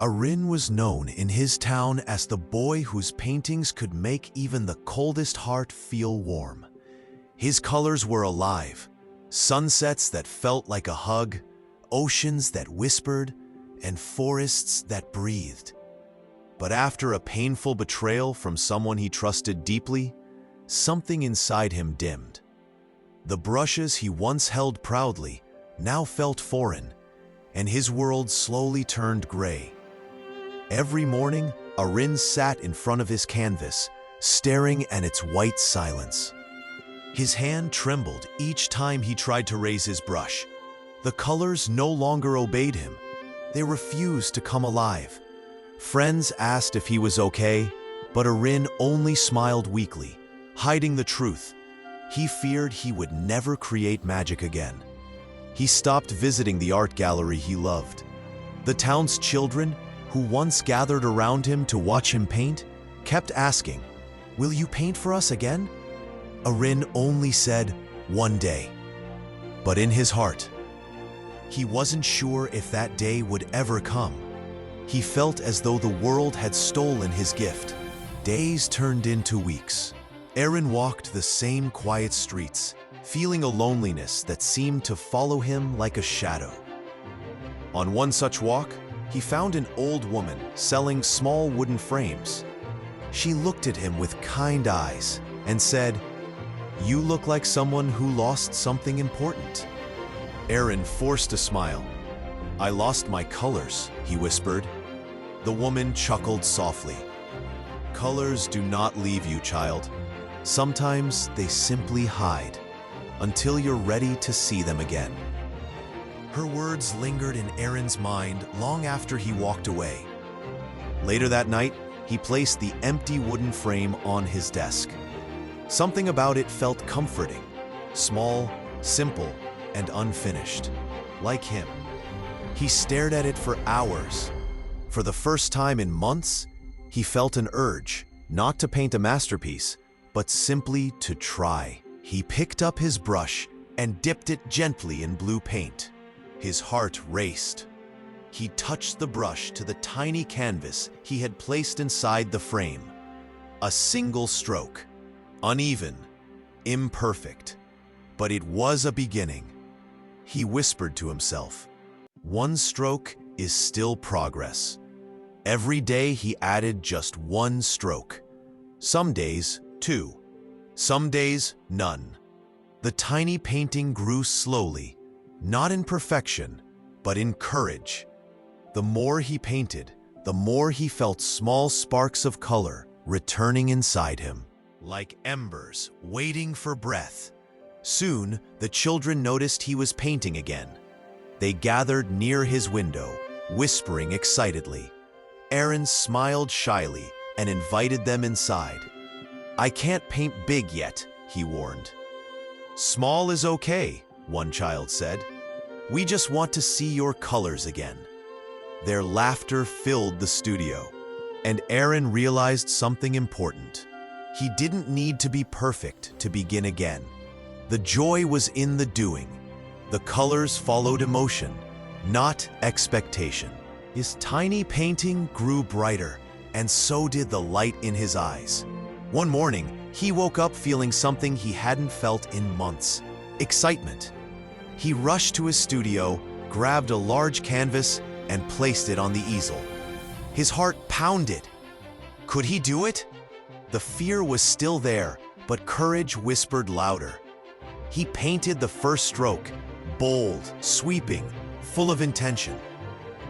Arin was known in his town as the boy whose paintings could make even the coldest heart feel warm. His colors were alive, sunsets that felt like a hug, oceans that whispered, and forests that breathed. But after a painful betrayal from someone he trusted deeply, something inside him dimmed. The brushes he once held proudly now felt foreign, and his world slowly turned gray. Every morning, Arin sat in front of his canvas, staring at its white silence. His hand trembled each time he tried to raise his brush. The colors no longer obeyed him. They refused to come alive. Friends asked if he was okay, but Arin only smiled weakly, hiding the truth. He feared he would never create magic again. He stopped visiting the art gallery he loved. The town's children, who once gathered around him to watch him paint, kept asking, "Will you paint for us again?" Arin only said, "One day." But in his heart, he wasn't sure if that day would ever come. He felt as though the world had stolen his gift. Days turned into weeks. Arin walked the same quiet streets, feeling a loneliness that seemed to follow him like a shadow. On one such walk, he found an old woman selling small wooden frames. She looked at him with kind eyes and said, "You look like someone who lost something important." Arin forced a smile. "I lost my colors," he whispered. The woman chuckled softly. "Colors do not leave you, child. Sometimes they simply hide until you're ready to see them again." Her words lingered in Arin's mind long after he walked away. Later that night, he placed the empty wooden frame on his desk. Something about it felt comforting, small, simple, and unfinished, like him. He stared at it for hours. For the first time in months, he felt an urge, not to paint a masterpiece, but simply to try. He picked up his brush and dipped it gently in blue paint. His heart raced. He touched the brush to the tiny canvas he had placed inside the frame. A single stroke, uneven, imperfect, but it was a beginning. He whispered to himself, "One stroke is still progress." Every day he added just one stroke. Some days, two. Some days, none. The tiny painting grew slowly, not in perfection, but in courage. The more he painted, the more he felt small sparks of color returning inside him, like embers waiting for breath. Soon, the children noticed he was painting again. They gathered near his window, whispering excitedly. Arin smiled shyly and invited them inside. "I can't paint big yet," he warned. "Small is okay," one child said. "We just want to see your colors again." Their laughter filled the studio, and Arin realized something important. He didn't need to be perfect to begin again. The joy was in the doing. The colors followed emotion, not expectation. His tiny painting grew brighter, and so did the light in his eyes. One morning, he woke up feeling something he hadn't felt in months: excitement. He rushed to his studio, grabbed a large canvas, and placed it on the easel. His heart pounded. Could he do it? The fear was still there, but courage whispered louder. He painted the first stroke, bold, sweeping, full of intention.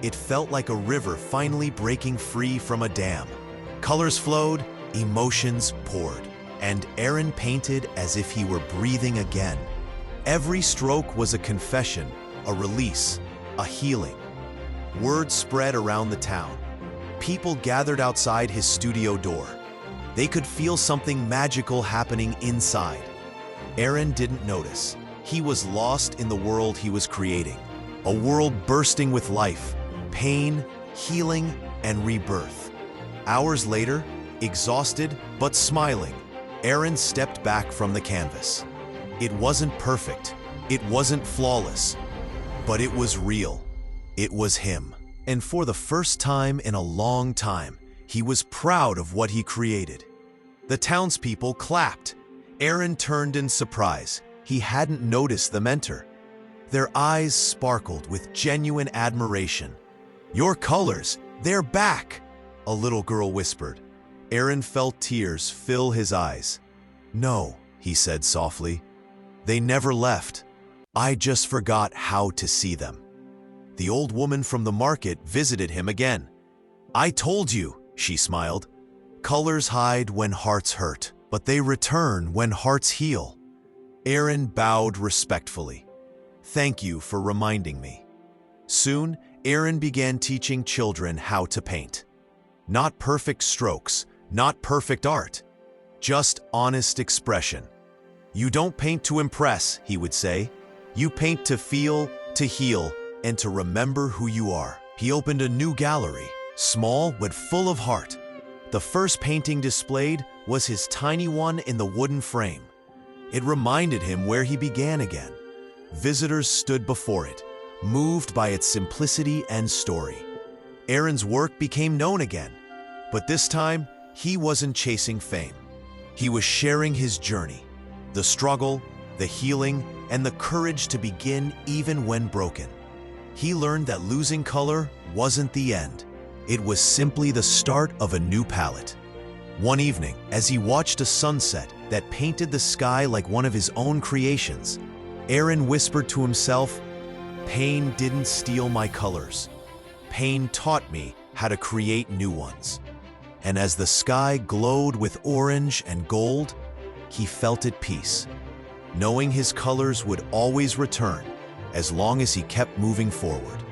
It felt like a river finally breaking free from a dam. Colors flowed, emotions poured, and Arin painted as if he were breathing again. Every stroke was a confession, a release, a healing. Word spread around the town. People gathered outside his studio door. They could feel something magical happening inside. Arin didn't notice. He was lost in the world he was creating, a world bursting with life, pain, healing, and rebirth. Hours later, exhausted but smiling, Arin stepped back from the canvas. It wasn't perfect, it wasn't flawless, but it was real. It was him. And for the first time in a long time, he was proud of what he created. The townspeople clapped. Aaron turned in surprise. He hadn't noticed the mentor. Their eyes sparkled with genuine admiration. "Your colors, they're back," a little girl whispered. Aaron felt tears fill his eyes. "No," he said softly. "They never left. I just forgot how to see them." The old woman from the market visited him again. "I told you," she smiled. "Colors hide when hearts hurt, but they return when hearts heal." Aaron bowed respectfully. "Thank you for reminding me." Soon, Aaron began teaching children how to paint. Not perfect strokes, not perfect art, just honest expression. "You don't paint to impress," he would say. "You paint to feel, to heal, and to remember who you are." He opened a new gallery, small but full of heart. The first painting displayed was his tiny one in the wooden frame. It reminded him where he began again. Visitors stood before it, moved by its simplicity and story. Aaron's work became known again, but this time he wasn't chasing fame. He was sharing his journey, the struggle, the healing, and the courage to begin even when broken. He learned that losing color wasn't the end. It was simply the start of a new palette. One evening, as he watched a sunset that painted the sky like one of his own creations, Aaron whispered to himself, "Pain didn't steal my colors. Pain taught me how to create new ones." And as the sky glowed with orange and gold, he felt at peace, knowing his colors would always return as long as he kept moving forward.